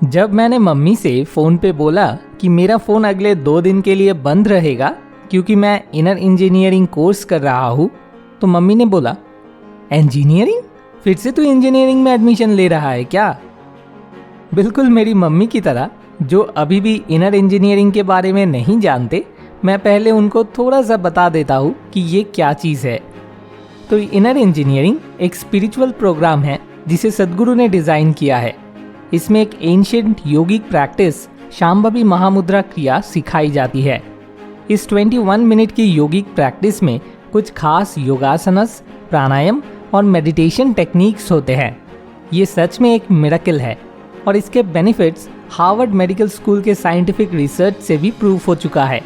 जब मैंने मम्मी से फ़ोन पे बोला कि मेरा फ़ोन अगले 2 दिन के लिए बंद रहेगा क्योंकि मैं इनर इंजीनियरिंग कोर्स कर रहा हूँ, तो मम्मी ने बोला, इंजीनियरिंग? फिर से तू इंजीनियरिंग में एडमिशन ले रहा है क्या? बिल्कुल मेरी मम्मी की तरह, जो अभी भी इनर इंजीनियरिंग के बारे में नहीं जानते, मैं पहले उनको थोड़ा सा बता देता हूँ कि ये क्या चीज़ है। तो इनर इंजीनियरिंग एक स्पिरिचुअल प्रोग्राम है जिसे सद्गुरु ने डिज़ाइन किया है। इसमें एक एंशिएंट योगिक प्रैक्टिस शांभवी महामुद्रा क्रिया सिखाई जाती है। इस 21 मिनट की योगिक प्रैक्टिस में कुछ खास योगासनस, प्राणायाम और मेडिटेशन टेक्निक्स होते हैं। ये सच में एक मिरेकल है और इसके बेनिफिट्स हार्वर्ड मेडिकल स्कूल के साइंटिफिक रिसर्च से भी प्रूफ हो चुका है।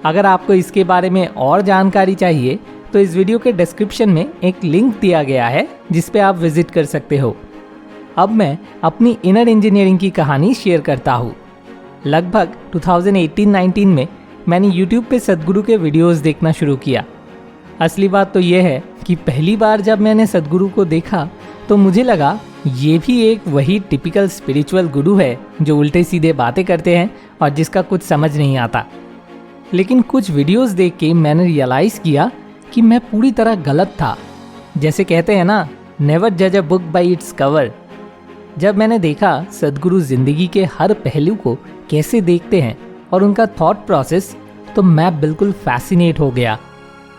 अगर आपको इसके बारे में और जानकारी चाहिए तो इस वीडियो के डिस्क्रिप्शन में एक लिंक दिया गया है जिस पे आप विजिट कर सकते हो। अब मैं अपनी इनर इंजीनियरिंग की कहानी शेयर करता हूँ। लगभग 2018-19 में मैंने YouTube पे सद्गुरु के वीडियोस देखना शुरू किया। असली बात तो यह है कि पहली बार जब मैंने सद्गुरु को देखा तो मुझे लगा ये भी एक वही टिपिकल स्पिरिचुअल गुरु है जो उल्टे सीधे बातें करते हैं और जिसका कुछ समझ नहीं आता। लेकिन कुछ वीडियोस देख के मैंने रियलाइज़ किया कि मैं पूरी तरह गलत था। जैसे कहते हैं ना, नेवर जज a book by its cover. जब मैंने देखा सद्गुरु जिंदगी के हर पहलू को कैसे देखते हैं और उनका थॉट प्रोसेस, तो मैं बिल्कुल फैसिनेट हो गया।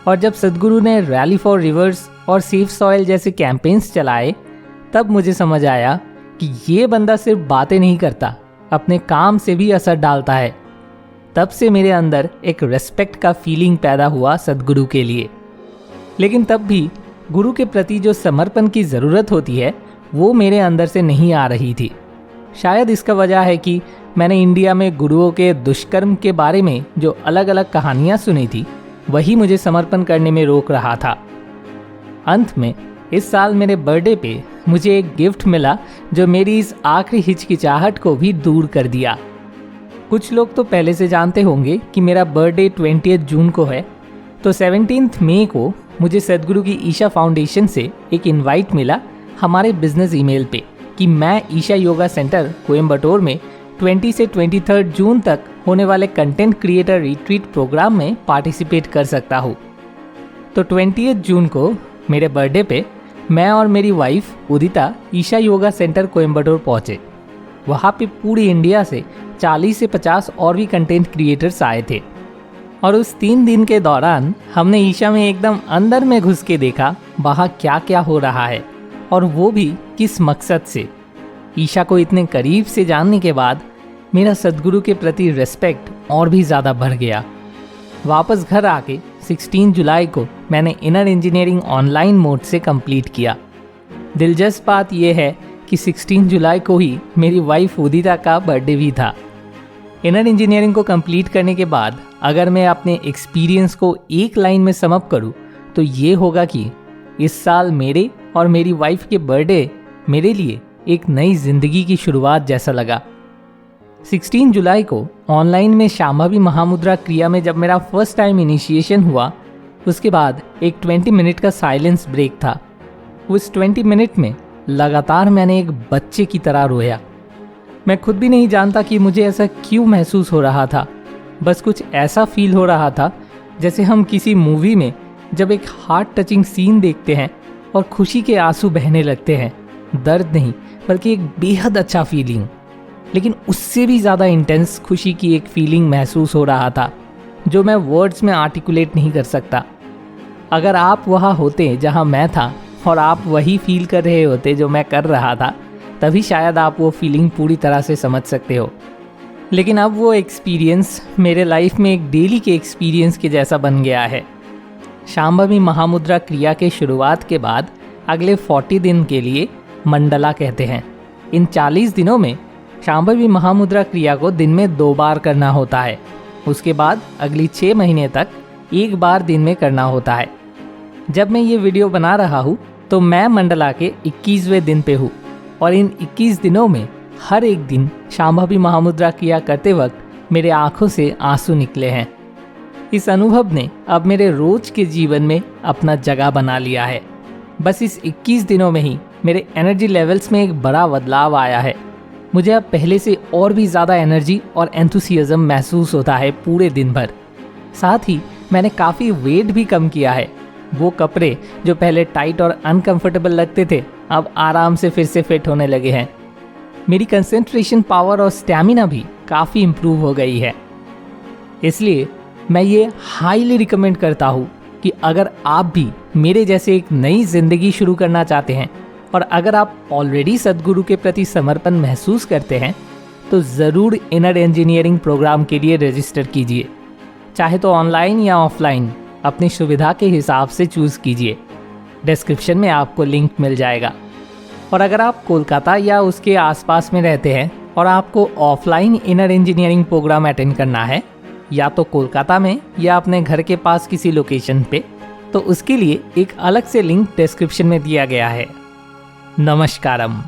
और जब सद्गुरु ने रैली फॉर रिवर्स और सेफ सॉइल जैसे कैंपेन्स चलाए, तब मुझे समझ आया कि ये बंदा सिर्फ बातें नहीं करता, अपने काम से भी असर डालता है। तब से मेरे अंदर एक रेस्पेक्ट का फीलिंग पैदा हुआ सद्गुरु के लिए। लेकिन तब भी गुरु के प्रति जो समर्पण की ज़रूरत होती है वो मेरे अंदर से नहीं आ रही थी। शायद इसका वजह है कि मैंने इंडिया में गुरुओं के दुष्कर्म के बारे में जो अलग अलग कहानियाँ सुनी थी, वही मुझे समर्पण करने में रोक रहा था। अंत में इस साल मेरे बर्थडे पे मुझे एक गिफ्ट मिला जो मेरी इस आखिरी हिचकिचाहट को भी दूर कर दिया। कुछ लोग तो पहले से जानते होंगे कि मेरा बर्थडे 20 जून को है, तो 17 मई को मुझे सद्गुरु की ईशा फाउंडेशन से एक इनवाइट मिला हमारे बिजनेस ईमेल पे कि मैं ईशा योगा सेंटर कोयम्बटूर में 20 से 23 जून तक होने वाले कंटेंट क्रिएटर रिट्रीट प्रोग्राम में पार्टिसिपेट कर सकता हूँ। तो 20 जून को मेरे बर्थडे पे मैं और मेरी वाइफ उदिता ईशा योगा सेंटर कोयम्बटूर पहुँचे। वहाँ पे पूरी इंडिया से 40 से 50 और भी कंटेंट क्रिएटर्स आए थे और उस 3 दिन के दौरान हमने ईशा में एकदम अंदर में घुस के देखा वहाँ क्या क्या हो रहा है और वो भी किस मकसद से। ईशा को इतने करीब से जानने के बाद मेरा सद्गुरु के प्रति रिस्पेक्ट और भी ज़्यादा बढ़ गया। वापस घर आके 16 जुलाई को मैंने इनर इंजीनियरिंग ऑनलाइन मोड से कंप्लीट किया। दिलचस्प बात यह है कि 16 जुलाई को ही मेरी वाइफ उदिता का बर्थडे भी था। इनर इंजीनियरिंग को कंप्लीट करने के बाद अगर मैं अपने एक्सपीरियंस को एक लाइन में सम अप करूँ तो ये होगा कि इस साल मेरे और मेरी वाइफ के बर्थडे मेरे लिए एक नई जिंदगी की शुरुआत जैसा लगा। 16 जुलाई को ऑनलाइन में शांभवी महामुद्रा क्रिया में जब मेरा फर्स्ट टाइम इनिशिएशन हुआ, उसके बाद एक 20 मिनट का साइलेंस ब्रेक था। उस 20 मिनट में लगातार मैंने एक बच्चे की तरह रोया। मैं खुद भी नहीं जानता कि मुझे ऐसा क्यों महसूस हो रहा था। बस कुछ ऐसा फील हो रहा था जैसे हम किसी मूवी में जब एक हार्ट टचिंग सीन देखते हैं और खुशी के आंसू बहने लगते हैं। दर्द नहीं बल्कि एक बेहद अच्छा फीलिंग, लेकिन उससे भी ज़्यादा इंटेंस खुशी की एक फीलिंग महसूस हो रहा था जो मैं वर्ड्स में आर्टिकुलेट नहीं कर सकता। अगर आप वहाँ होते जहाँ मैं था और आप वही फील कर रहे होते जो मैं कर रहा था, तभी शायद आप वो फीलिंग पूरी तरह से समझ सकते हो। लेकिन अब वो एक्सपीरियंस मेरे लाइफ में एक डेली के एक्सपीरियंस के जैसा बन गया है। शांभवी महामुद्रा क्रिया के शुरुआत के बाद अगले 40 दिन के लिए मंडला कहते हैं। इन 40 दिनों में शांभवी महामुद्रा क्रिया को दिन में 2 बार करना होता है। उसके बाद अगली 6 महीने तक 1 बार दिन में करना होता है। जब मैं ये वीडियो बना रहा हूँ तो मैं मंडला के 21वें दिन पे हूँ और इन 21 दिनों में हर एक दिन शांभवी महामुद्रा क्रिया करते वक्त मेरे आंखों से आंसू निकले हैं। इस अनुभव ने अब मेरे रोज के जीवन में अपना जगह बना लिया है। बस इस 21 दिनों में ही मेरे एनर्जी लेवल्स में एक बड़ा बदलाव आया है। मुझे अब पहले से और भी ज़्यादा एनर्जी और एंथुसियाज्म महसूस होता है पूरे दिन भर। साथ ही मैंने काफ़ी वेट भी कम किया है। वो कपड़े जो पहले टाइट और अनकंफर्टेबल लगते थे अब आराम से फिर से फिट होने लगे हैं। मेरी कंसंट्रेशन पावर और स्टैमिना भी काफ़ी इम्प्रूव हो गई है। इसलिए मैं ये हाईली रिकमेंड करता हूँ कि अगर आप भी मेरे जैसे एक नई जिंदगी शुरू करना चाहते हैं और अगर आप ऑलरेडी सद्गुरु के प्रति समर्पण महसूस करते हैं तो ज़रूर इनर इंजीनियरिंग प्रोग्राम के लिए रजिस्टर कीजिए। चाहे तो ऑनलाइन या ऑफलाइन, अपनी सुविधा के हिसाब से चूज़ कीजिए। डिस्क्रिप्शन में आपको लिंक मिल जाएगा। और अगर आप कोलकाता या उसके आसपास में रहते हैं और आपको offline inner engineering programme attend करना है, या तो कोलकाता में या अपने घर के पास किसी लोकेशन पे, तो उसके लिए एक अलग से लिंक डिस्क्रिप्शन में दिया गया है। नमस्कारम।